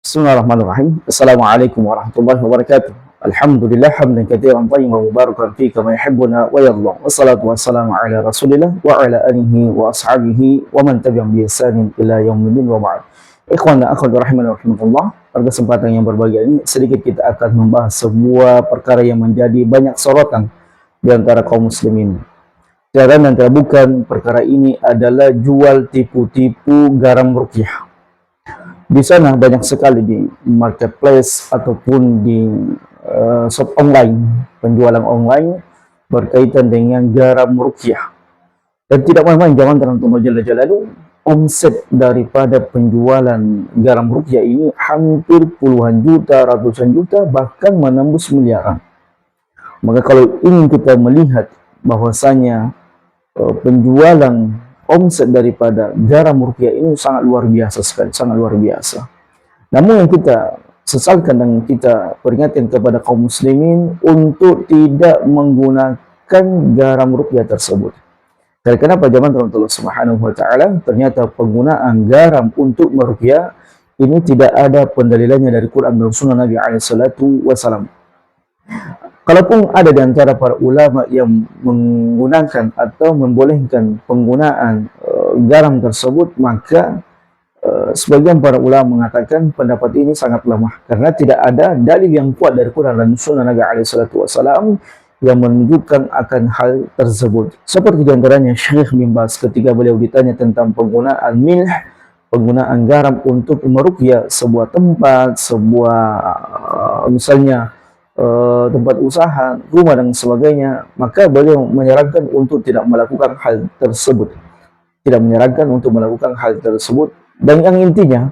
Bismillahirrahmanirrahim. Assalamualaikum warahmatullahi wabarakatuh. Alhamdulillah hamdan katsiran thayyiban mubarakan fi kama yuhibbuna wa yarda. Wassalatu wassalamu ala Rasulillah wa ala alihi wa ashabihi wa man tabi'ahum bi ihsanin ila yaumil wa ba'd. Ikhwan dan akhwat rahimani wa rahimakumullah. Pada kesempatan yang berbahagia ini sedikit kita akan membahas sebuah perkara yang menjadi banyak sorotan di antara kaum muslimin. Jangan dan bukan perkara ini adalah jual tipu-tipu garam ruqyah. Di sana banyak sekali di marketplace ataupun di shop online, penjualan online berkaitan dengan garam ruqyah. Dan tidak main-main, jangan terlalu jala lalu omset daripada penjualan garam ruqyah ini hampir puluhan juta, ratusan juta, bahkan menembus miliaran. Maka kalau ingin kita melihat bahwasanya penjualan omset daripada garam ruqyah ini sangat luar biasa sekali, sangat luar biasa. Namun yang kita sesalkan dan kita peringatkan kepada kaum muslimin untuk tidak menggunakan garam ruqyah tersebut. Karena kenapa zaman Allah Subhanahu wa taala ternyata penggunaan garam untuk meruqyah ini tidak ada pendalilannya dari Quran dan Sunnah Nabi alaihi salatu wasallam. Kalaupun ada di antara para ulama yang menggunakan atau membolehkan penggunaan garam tersebut, maka sebagian para ulama mengatakan pendapat ini sangat lemah karena tidak ada dalil yang kuat dari Quran dan Sunnah Nabi SAW yang menunjukkan akan hal tersebut. Seperti di antaranya Syekh bin Baz ketika beliau ditanya tentang penggunaan milh, penggunaan garam untuk meruqyah sebuah tempat, sebuah misalnya tempat usaha, rumah dan sebagainya, maka beliau menyarankan untuk tidak melakukan hal tersebut. Tidak menyarankan untuk melakukan hal tersebut. Dan yang intinya,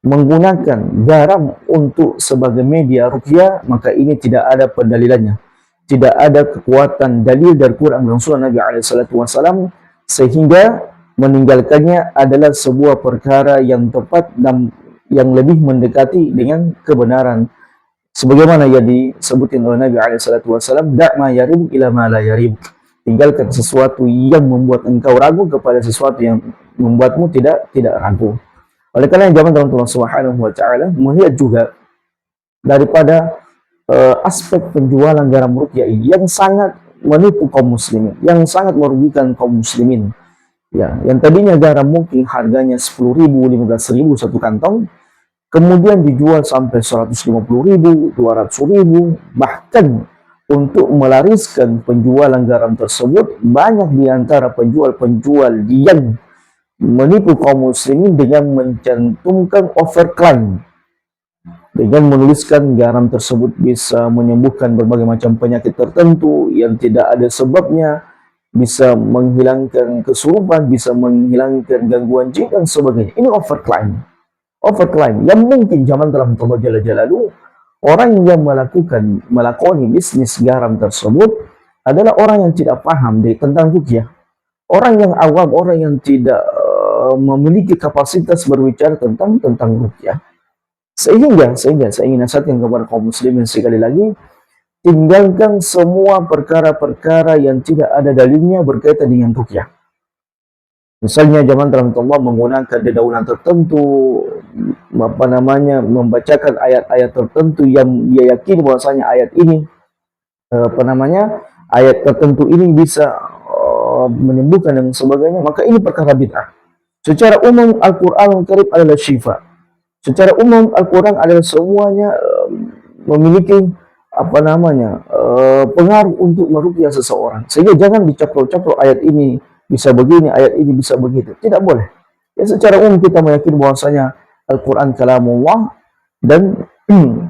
menggunakan garam untuk sebagai media ruqyah, maka ini tidak ada pendalilannya. Tidak ada kekuatan dalil dari Quran dan Sunnah Nabi SAW, sehingga meninggalkannya adalah sebuah perkara yang tepat dan yang lebih mendekati dengan kebenaran. Sebagaimana yang disebutin oleh Nabi SAW, "Da'ma yarib ila ma la yarib." Tinggalkan sesuatu yang membuat engkau ragu kepada sesuatu yang membuatmu tidak ragu. Oleh karena zaman Allah Subhanahu wa taala melihat juga daripada aspek penjualan garam ruqyah ini yang sangat menipu kaum muslimin, yang sangat merugikan kaum muslimin. Ya, yang tadinya garam mungkin harganya 10.000, 15.000 satu kantong, kemudian dijual sampai 150.000, 200.000, bahkan untuk melariskan penjualan garam tersebut, banyak di antara penjual-penjual yang menipu kaum muslimin dengan mencantumkan overclaim, dengan menuliskan garam tersebut bisa menyembuhkan berbagai macam penyakit tertentu yang tidak ada sebabnya, bisa menghilangkan kesurupan, bisa menghilangkan gangguan jin dan sebagainya. Ini overclaim yang mungkin zaman dalam Allah Jalla Jalaluhu, orang yang melakoni bisnis garam tersebut adalah orang yang tidak paham tentang ruqyah, orang yang awam, orang yang tidak memiliki kapasitas berbicara tentang ruqyah. Sehingga saya ingin nasihatkan kepada kaum muslimin sekali lagi, tinggalkan semua perkara-perkara yang tidak ada dalilnya berkaitan dengan ruqyah. Misalnya zaman dalam Allah menggunakan dedaunan tertentu, membacakan ayat-ayat tertentu yang dia yakini bahwasanya ayat ini ayat tertentu ini bisa menyembuhkan dan sebagainya, maka ini perkara bid'ah. Secara umum Al-Qur'an Al-Karim adalah syifa. Secara umum Al-Qur'an adalah semuanya memiliki pengaruh untuk meruqyah seseorang. Sehingga jangan dicaplok-caplok ayat ini bisa begini, ayat ini bisa begitu. Tidak boleh. Ya, secara umum kita meyakini bahwasanya Al-Quran kalamullah dan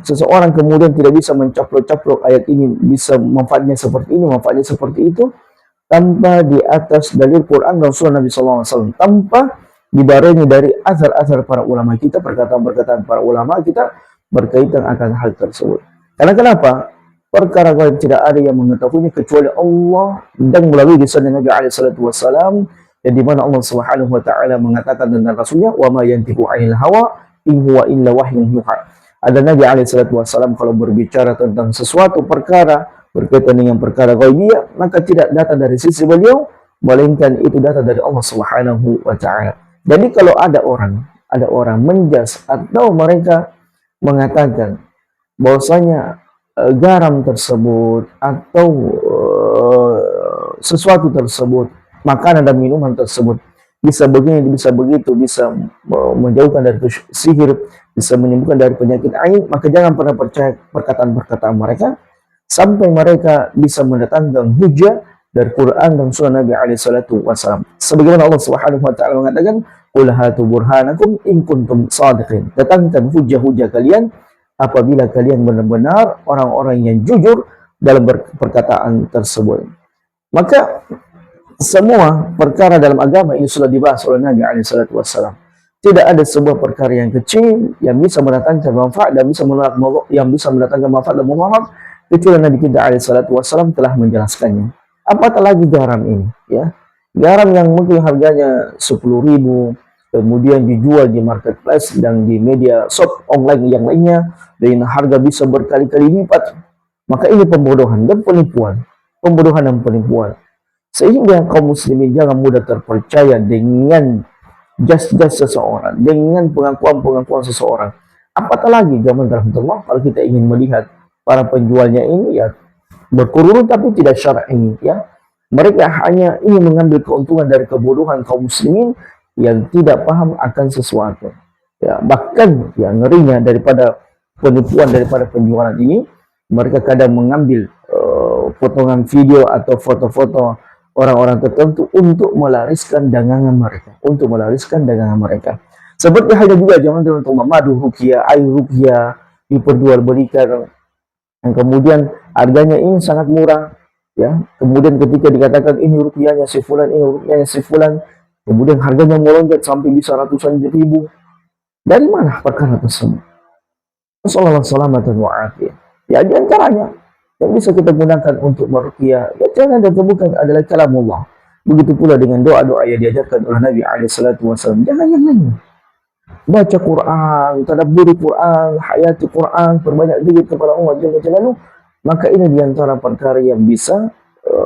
seseorang kemudian tidak bisa mencaplok-caplok ayat ini bisa manfaatnya seperti ini, manfaatnya seperti itu, tanpa di atas dalil Quran dan Sunnah Nabi SAW, tanpa dibarengi dari azhar-azhar para ulama kita, perkataan-perkataan para ulama kita berkaitan akan hal tersebut. Karena kenapa? Perkara gaib tidak ada yang mengetahuinya kecuali Allah dan melalui lisan Nabi SAW, yang di mana Allah Subhanahu wa taala mengatakan tentang Rasulnya, "Wa ma yantiqu 'anil hawa in huwa illa wahyun yuha." Ada Nabi SAW kalau berbicara tentang sesuatu perkara berkaitan dengan perkara gaibiyah, maka tidak datang dari sisi beliau, melainkan itu datang dari Allah Subhanahu wa taala. Jadi kalau ada orang menjas atau mereka mengatakan bahwasanya garam tersebut atau sesuatu tersebut, makanan dan minuman tersebut bisa begini, bisa begitu, bisa menjauhkan dari sihir, bisa menyembuhkan dari penyakit ain, maka jangan pernah percaya perkataan-perkataan mereka sampai mereka bisa mendatangkan hujah dari Quran dan Sunnah Nabi alaihi salatu wasallam. Sebagaimana Allah Subhanahu wa taala mengatakan, "Qul hatu burhanakum in kuntum shadiqin." Datangkan hujah-hujah kalian apabila kalian benar-benar orang-orang yang jujur dalam perkataan tersebut. Maka semua perkara dalam agama ini sudah dibahas oleh Nabi SAW. Tidak ada sebuah perkara yang kecil yang bisa mendatangkan manfaat dan bisa mendatangkan manfaat dan mudarat kecuali Nabi kita SAW telah menjelaskannya. Apatah lagi garam ini, ya? Garam yang mungkin harganya 10.000, kemudian dijual di marketplace dan di media shop online yang lainnya dengan harga bisa berkali-kali lipat. Maka ini pembodohan dan penipuan. Pembodohan dan penipuan. Sehingga kaum muslimin jangan mudah terpercaya dengan jas-jas seseorang, dengan pengakuan-pengakuan seseorang. Apatah lagi zaman rahmatullah kalau kita ingin melihat para penjualnya ini ya berkurun tapi tidak syar'i, ya. Mereka hanya ingin mengambil keuntungan dari kebodohan kaum muslimin yang tidak paham akan sesuatu. Ya, bahkan yang ngerinya daripada penipuan daripada penjualan ini, mereka kadang mengambil potongan video atau foto-foto orang-orang tertentu untuk melariskan dagangan mereka, Seperti halnya juga zaman dulu madu ruqyah, air ruqyah diperjualbelikan, yang kemudian harganya ini sangat murah, ya. Kemudian ketika dikatakan ini ruqyahnya si fulan, ini ruqyahnya si fulan, kemudian harganya melonjak sampai bisa ratusan ribu. Dari mana perkara tersebut? Sallallahu alaihi. Ya, di antaranya yang bisa kita gunakan untuk meruqyah, ya jangan dan bukan adalah kalamullah. Begitu pula dengan doa-doa yang diajarkan oleh Nabi SAW. Jangan yang lain. Baca Quran, tadabburi Quran, hayati Quran, perbanyak zikir kepada Allah Jalla Jalaluhu. Maka ini diantara perkara yang bisa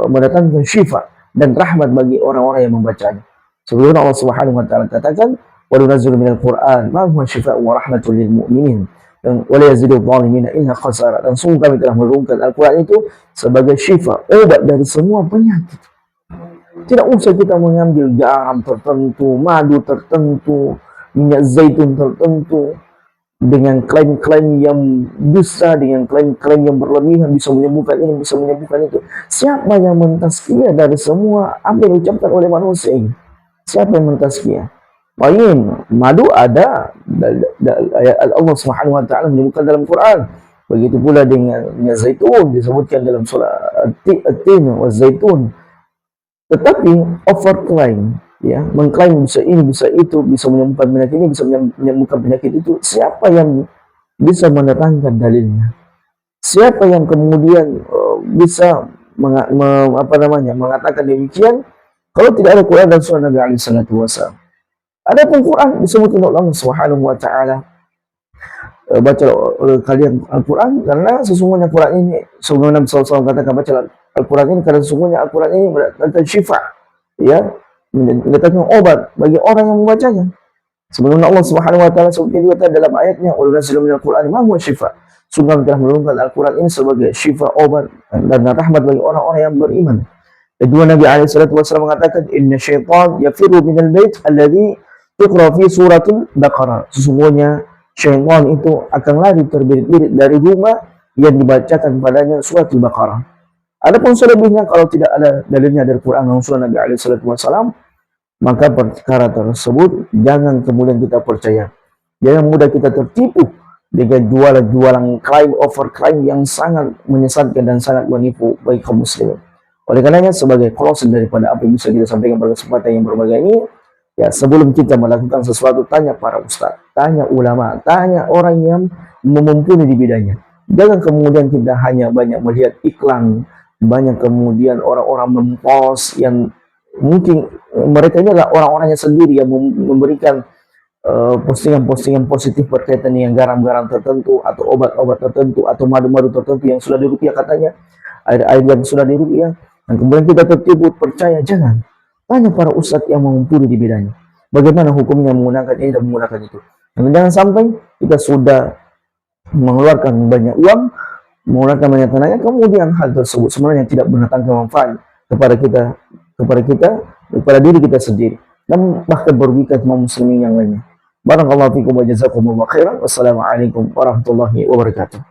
mendatangkan syifa dan rahmat bagi orang-orang yang membacanya. Sebagaimana Allah Subhanahu wa taala katakan, "Wa nunazzilu minal Qur'an ma huwa syifaa'un wa rahmatun lil mu'minin." Dan wala yazidu dhalimina illa khasara. Dan sungguh kami telah menurunkan Al-Quran itu sebagai syifa, obat dari semua penyakit. Tidak usah kita mengambil garam tertentu, madu tertentu, minyak zaitun tertentu dengan klaim-klaim yang dusta, dengan klaim-klaim yang berlebihan, bisa menyembuhkan ini, bisa menyembuhkan itu. Siapa yang mentazkiyah dari semua apa yang diucapkan oleh manusia ini? Siapa yang mentazkiyah? Main madu ada ayat Allah Subhanahu wa taala menyebutkan dalam Quran. Begitu pula dengan minyak zaitun disebutkan dalam surah At-Tin wa Zaitun. Tetapi overclaim, ya, mengklaim bisa ini, bisa itu, bisa menyembuhkan penyakit ini, bisa menyembuhkan penyakit itu. Siapa yang bisa mendatangkan dalilnya? Siapa yang kemudian bisa mengatakan demikian kalau tidak ada Quran dan Sunnah Nabi alaihi salatu wasallam? Adapun Quran disebutkan oleh Allah Subhanahu wa taala, baca kalian Al-Quran karena sesungguhnya Quran ini, sebagaimana Nabi SAW katakan, baca Al-Quran ini karena sesungguhnya Al-Quran ini mendatangkan syifa, ya, mendatangkan obat bagi orang yang membacanya. Sebagaimana Allah Subhanahu wa taala sebutkan juga dalam ayatnya, "Wa nunazzilu minal Qur'ani ma huwa syifa." Sungguh kami telah menurunkan Al-Quran ini sebagai syifa, obat dan rahmat bagi orang-orang yang beriman. Kedua, Nabi SAW mengatakan, "Inna syaitan yafirru minal bait alladhi tuqra fi suratul Baqarah." Sesungguhnya syaitan itu akan lari terbirit-birit dari rumah yang dibacakan padanya suratul Baqarah. Adapun selebihnya kalau tidak ada dalilnya dari Quran dan Sunnah Nabi SAW, maka perkara tersebut jangan kemudian kita percaya. Jangan mudah kita tertipu dengan jualan-jualan klaim, overclaim yang sangat menyesatkan dan sangat menipu bagi kaum muslimin. Oleh karenanya, sebagai closing daripada apa yang bisa kita sampaikan pada kesempatan yang berbahagia ini, ya, sebelum kita melakukan sesuatu, tanya para ustaz, tanya ulama, tanya orang yang mumpuni di bidangnya. Jangan kemudian kita hanya banyak melihat iklan, banyak kemudian orang-orang mempost yang mungkin mereka ini adalah orang-orangnya sendiri yang memberikan postingan-postingan positif berkaitan dengan garam-garam tertentu atau obat-obat tertentu atau madu-madu tertentu yang sudah diruqyah, katanya air-air yang sudah diruqyah, dan kemudian kita tertipu percaya. Jangan. Tanya para ustadz yang mumpuni di bidangnya, bagaimana hukumnya menggunakan ini dan menggunakan itu. Dan jangan sampai kita sudah mengeluarkan banyak uang, mengeluarkan banyak tenaga, kemudian hal tersebut sebenarnya tidak mendatangkan manfaat kepada kita, kepada kita, kepada diri kita sendiri, dan bahkan merugikan kaum muslimin yang lainnya. Barakallahu fikum wa jazakumullahu khairan. Wassalamualaikum warahmatullahi wabarakatuh.